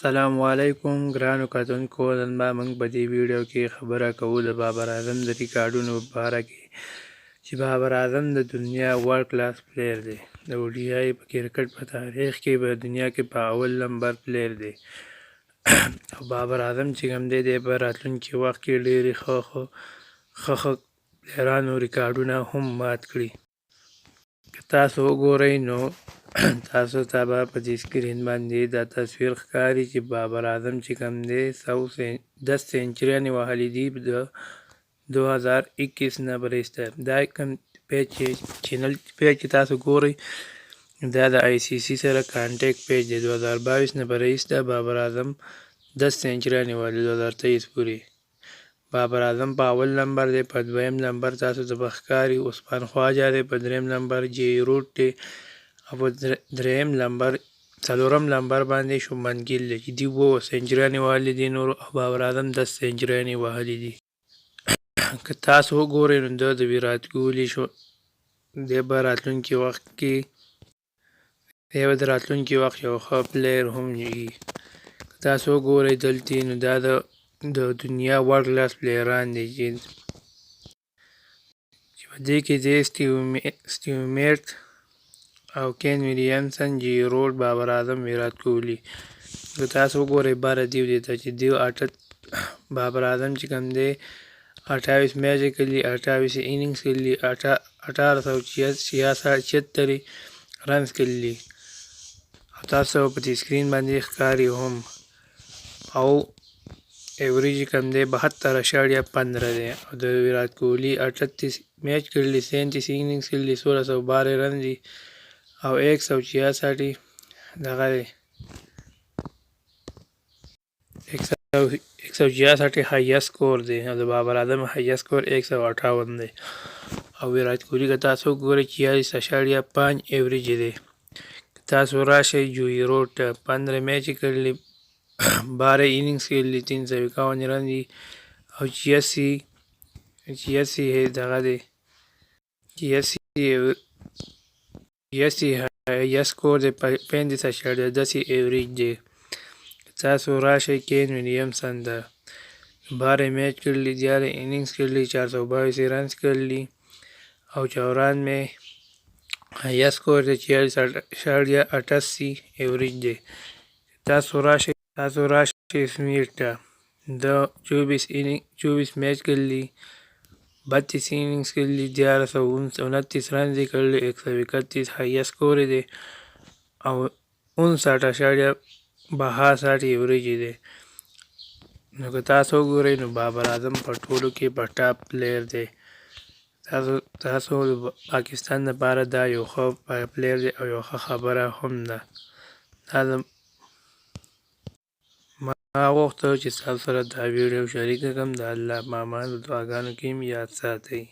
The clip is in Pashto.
السلام علیکم ګرانو کتونکو. نن به موږ په دې ویډیو کې خبره کوو د بابر اعظم د ریکارډونو په اړه کې چې بابر اعظم د دنیا ورلد کلاس پلیر دی. د اوډیای په کرکټ په تاریخ کې په دنیا کې په اول نمبر پلیر دی. او بابر اعظم چې کوم دی په راتلونکي وخت کې ډېرې ښه پلیرانو ریکارډونه هم مات کړي. که تاسو وګورئ نو تاسو ته به په دې سکرین باندې دا تصویر ښکاري چې بابر اعظم چې کوم دی 10 سینچریانې وهلې دي د 2021 نه وروسته. دا کوم پیج چې تاسو ګورئ دا د آی سی سی سره کانټیکټ پیج دی. 2022 نه وروسته بابر اعظم 10 سینچریانې وهلې 2023 پورې. بابر اعظم په اول نمبر دی. په دویم نمبر تاسو ته به ښکاري عثمان خواجه دی. په دریم نمبر جی روټ دی. او په څلورم نمبر باندې شومن ګیل دی چې دوی 2 سینچریانې وهلې دي نور، او بابر اعظم 10 سینچریانې وهلې دي. که تاسو وګورئ نو د ویرات کوهلي دی به راتلونکي وخت کې یو ښه پلیر هم وي. که تاسو وګورئ دلته نو دا د دنیا ورلد کلاس پلیران دي چې په دې کې دی سټیومیټ او کین ویلیامسن، جی روډ، بابر اعظم، ویرات کوهلي. که تاسو وګورئ باره دیو دی ته چې دیو بابر اعظم چې کوم دی 28 میچ کړي، 28 اننګز کړي، 1876 رنز کړي. او تاسو په دې سکرین باندې ښکاري هم. او ایوریج کوم دی 72.15 دی. او د ویرات کوهلي 38 میچ کړي، 37 اننګز کړي، 1612 رن دي او 166 دغه دی 166 هایه سکور دی. او د بابر اعظم هایه سکور 158 دی. او ویرات کوهلي که تاسو وګورئ 46.5 ایوریج دی. تاسو راشئ جوی روډ 15 میچ کړي، 12 اننګز کړي، 351 رن دي او 86 دغه دی 86 هایه سکور دی. 35.10 ایوریج دی. تاسو راشئ کین ویلیامسن د 12 میچ کړي، 11 اننګز کړي، 422 رنز کړي او 94 هایه سکور دی، 46.88 ایوریج دی. تاسو راشئ سمیټ د 24 میچ کړي، 32 اننګز کړي، 1129 رنز کړي، 131 هایه سکور دی او 59.62 ایوریج دی. نو که تاسو وګورئ نو بابر اعظم په ټولو کې په ټاپ پلیر دی. تاسو د پاکستان لپاره دا یو ښه پلیر دی او یو ښه خبره هم ده. ما غوښتل چې تاسو سره دا ویډیو شریک کړم. د الله په امان، په دعاګانو کې مې یاد ساتئ.